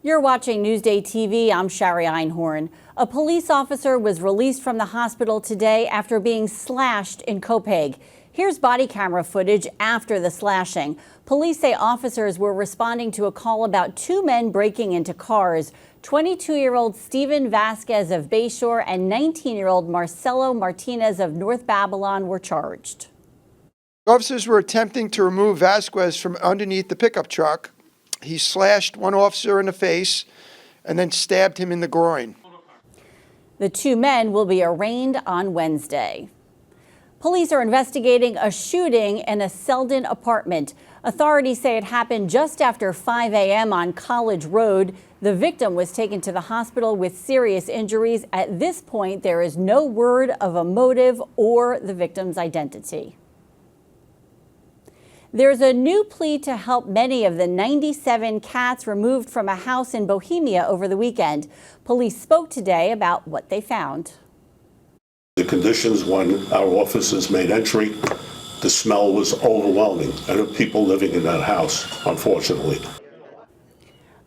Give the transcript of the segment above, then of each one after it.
You're watching Newsday TV. I'm Shari Einhorn. A police officer was released from the hospital today after being slashed in Copiague. Here's body camera footage after the slashing. Police say officers were responding to a call about two men breaking into cars. 22-year-old Steven Vasquez of Bayshore and 19-year-old Marcelo Martinez of North Babylon were charged. Officers were attempting to remove Vasquez from underneath the pickup truck. He slashed one officer in the face and then stabbed him in the groin. The two men will be arraigned on Wednesday. Police are investigating a shooting in a Selden apartment. Authorities say it happened just after 5 a.m. on College Road. The victim was taken to the hospital with serious injuries. At this point, there is no word of a motive or the victim's identity. There's a new plea to help many of the 97 cats removed from a house in Bohemia over the weekend. Police spoke today about what they found. The conditions when our officers made entry, the smell was overwhelming. And there were people living in that house, unfortunately.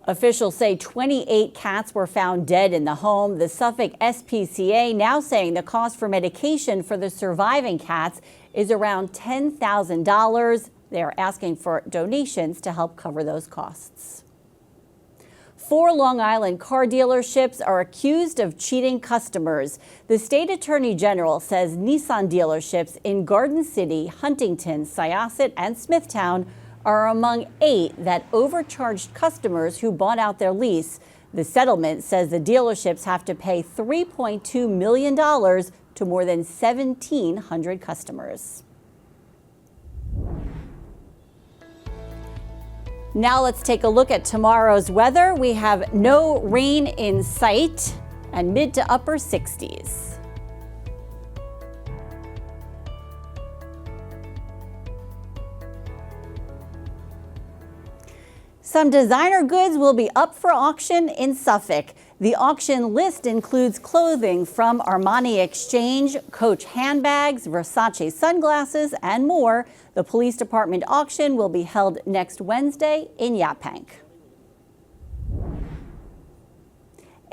Officials say 28 cats were found dead in the home. The Suffolk SPCA now saying the cost for medication for the surviving cats is around $10,000. They're asking for donations to help cover those costs. 4 Long Island car dealerships are accused of cheating customers. The state attorney general says Nissan dealerships in Garden City, Huntington, Syosset, and Smithtown are among 8 that overcharged customers who bought out their lease. The settlement says the dealerships have to pay $3.2 million to more than 1,700 customers. Now let's take a look at tomorrow's weather. We have no rain in sight and mid to upper 60s. Some designer goods will be up for auction in Suffolk. The auction list includes clothing from Armani Exchange, Coach handbags, Versace sunglasses, and more. The police department auction will be held next Wednesday in Yaphank.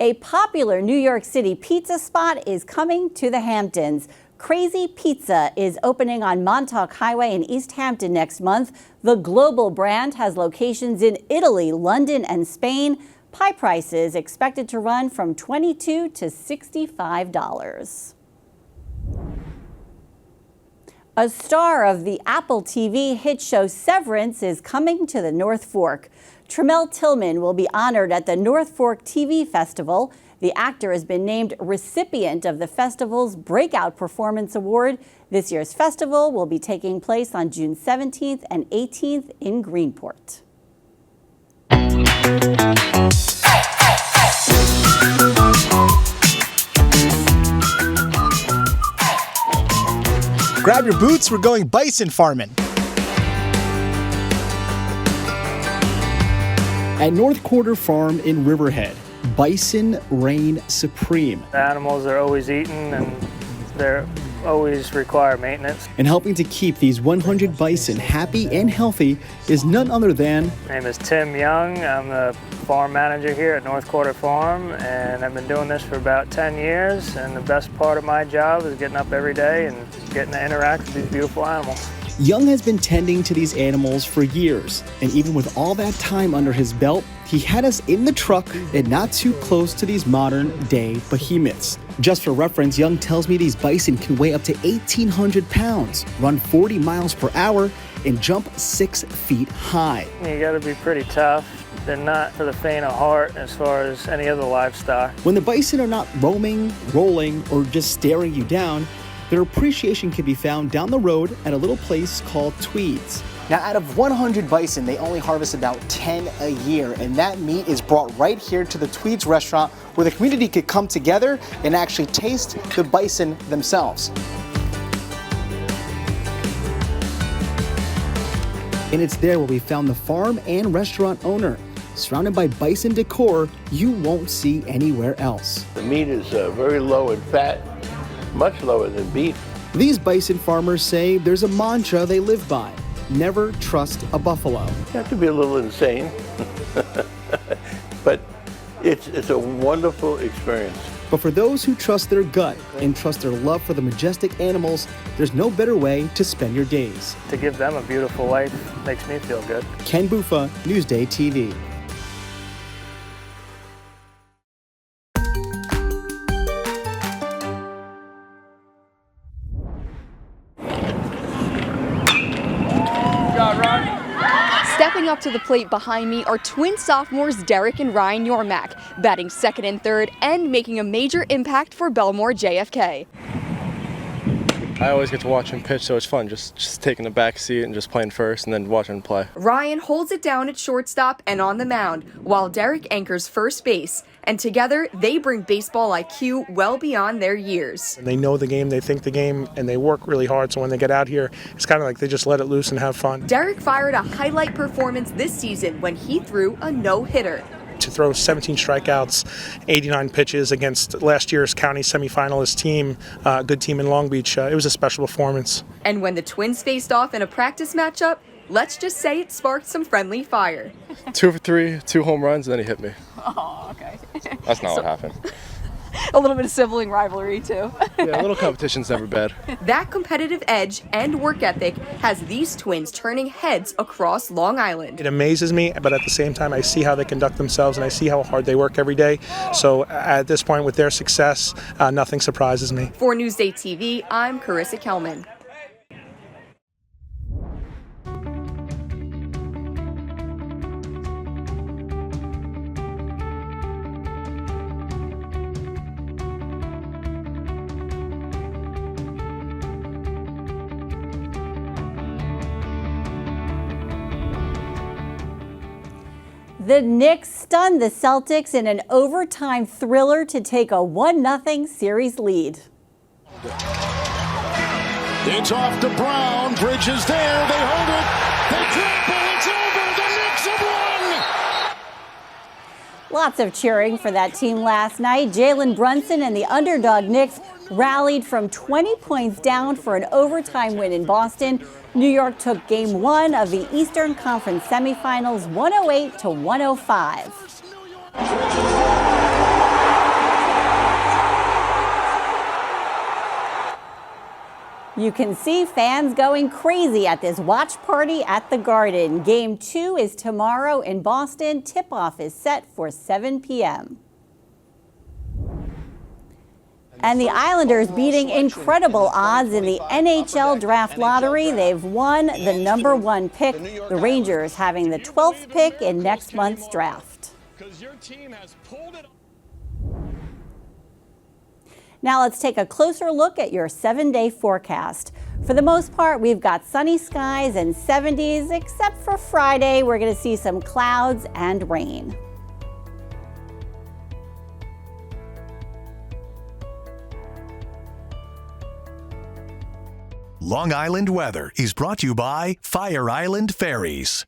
A popular New York City pizza spot is coming to the Hamptons. Crazy Pizza is opening on Montauk Highway in East Hampton next month. The global brand has locations in Italy, London, and Spain. Pie prices expected to run from $22 to $65. A star of the Apple TV hit show Severance is coming to the North Fork. Tramell Tillman will be honored at the North Fork TV Festival. The actor has been named recipient of the festival's Breakout Performance Award. This year's festival will be taking place on June 17th and 18th in Greenport. Grab your boots, we're going bison farming. At North Quarter Farm in Riverhead, bison reign supreme. The animals are always eaten and they're always require maintenance. And helping to keep these 100 bison happy and healthy is none other than... My name is Tim Young. I'm the farm manager here at North Quarter Farm, and I've been doing this for about 10 years. And the best part of my job is getting up every day and getting to interact with these beautiful animals. Young has been tending to these animals for years, and even with all that time under his belt, he had us in the truck and not too close to these modern-day behemoths. Just for reference, Young tells me these bison can weigh up to 1,800 pounds, run 40 miles per hour, and jump 6 feet high. You gotta be pretty tough. They're not for the faint of heart as far as any other livestock. When the bison are not roaming, rolling, or just staring you down, their appreciation can be found down the road at a little place called Tweeds. Now, out of 100 bison, they only harvest about 10 a year, and that meat is brought right here to the Tweeds restaurant where the community could come together and actually taste the bison themselves. And it's there where we found the farm and restaurant owner. Surrounded by bison decor you won't see anywhere else. The meat is very low in fat, much lower than beef. These bison farmers say there's a mantra they live by: never trust a buffalo. You have to be a little insane, but it's a wonderful experience. But for those who trust their gut and trust their love for the majestic animals, there's no better way to spend your days. To give them a beautiful life makes me feel good. Ken Bufa, Newsday TV. Stepping up to the plate behind me are twin sophomores Derek and Ryan Yormack, batting second and third and making a major impact for Belmore JFK. I always get to watch him pitch, so it's fun, just taking the back seat and just playing first and then watching him play. Ryan holds it down at shortstop and on the mound, while Derek anchors first base. And together, they bring baseball IQ well beyond their years. They know the game, they think the game, and they work really hard, so when they get out here, it's kind of like they just let it loose and have fun. Derek fired a highlight performance this season when he threw a no-hitter. To throw 17 strikeouts, 89 pitches against last year's county semifinalist team, a good team in Long Beach, it was a special performance. And when the Twins faced off in a practice matchup, let's just say it sparked some friendly fire. 2 for 3, 2 home runs, and then he hit me. Oh, okay. That's not what happened. A little bit of sibling rivalry, too. Yeah, a little competition's never bad. That competitive edge and work ethic has these twins turning heads across Long Island. It amazes me, but at the same time, I see how they conduct themselves and I see how hard they work every day. So at this point, with their success, nothing surprises me. For Newsday TV, I'm Carissa Kelman. The Knicks stunned the Celtics in an overtime thriller to take a 1-0 series lead. It's off to Brown. Bridges there. They hold it. They trample. It's over. The Knicks have won. Lots of cheering for that team last night. Jalen Brunson and the underdog Knicks rallied from 20 points down for an overtime win in Boston. New York took Game 1 of the Eastern Conference semifinals 108-105. You can see fans going crazy at this watch party at the Garden. Game 2 is tomorrow in Boston. Tip-off is set for 7 p.m. And the Islanders beating incredible odds in the NHL draft lottery. They've won the #1 pick, the Rangers having the 12th pick in next month's draft. Now let's take a closer look at your 7-day forecast. For the most part, we've got sunny skies and 70s, except for Friday, we're going to see some clouds and rain. Long Island weather is brought to you by Fire Island Ferries.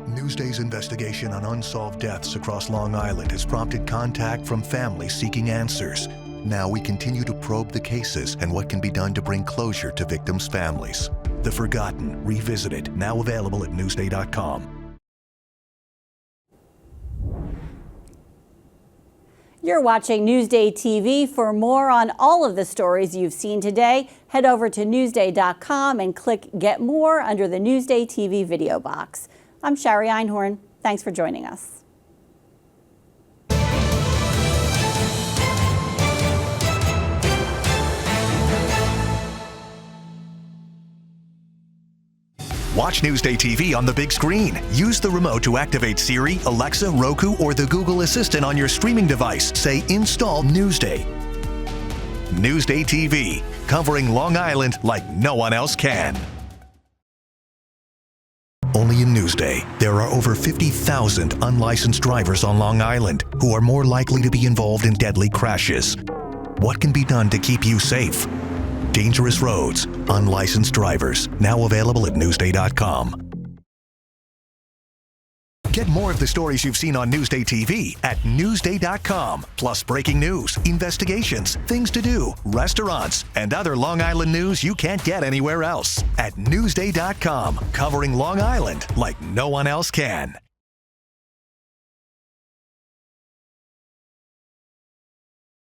Newsday's investigation on unsolved deaths across Long Island has prompted contact from families seeking answers. Now we continue to probe the cases and what can be done to bring closure to victims' families. The Forgotten Revisited, now available at Newsday.com. You're watching Newsday TV. For more on all of the stories you've seen today, head over to Newsday.com and click Get More under the Newsday TV video box. I'm Shari Einhorn. Thanks for joining us. Watch Newsday TV on the big screen. Use the remote to activate Siri, Alexa, Roku, or the Google Assistant on your streaming device. Say, install Newsday. Newsday TV, covering Long Island like no one else can. Only in Newsday, there are over 50,000 unlicensed drivers on Long Island who are more likely to be involved in deadly crashes. What can be done to keep you safe? Dangerous roads, unlicensed drivers, now available at Newsday.com. Get more of the stories you've seen on Newsday TV at Newsday.com. Plus breaking news, investigations, things to do, restaurants, and other Long Island news you can't get anywhere else. At Newsday.com, covering Long Island like no one else can.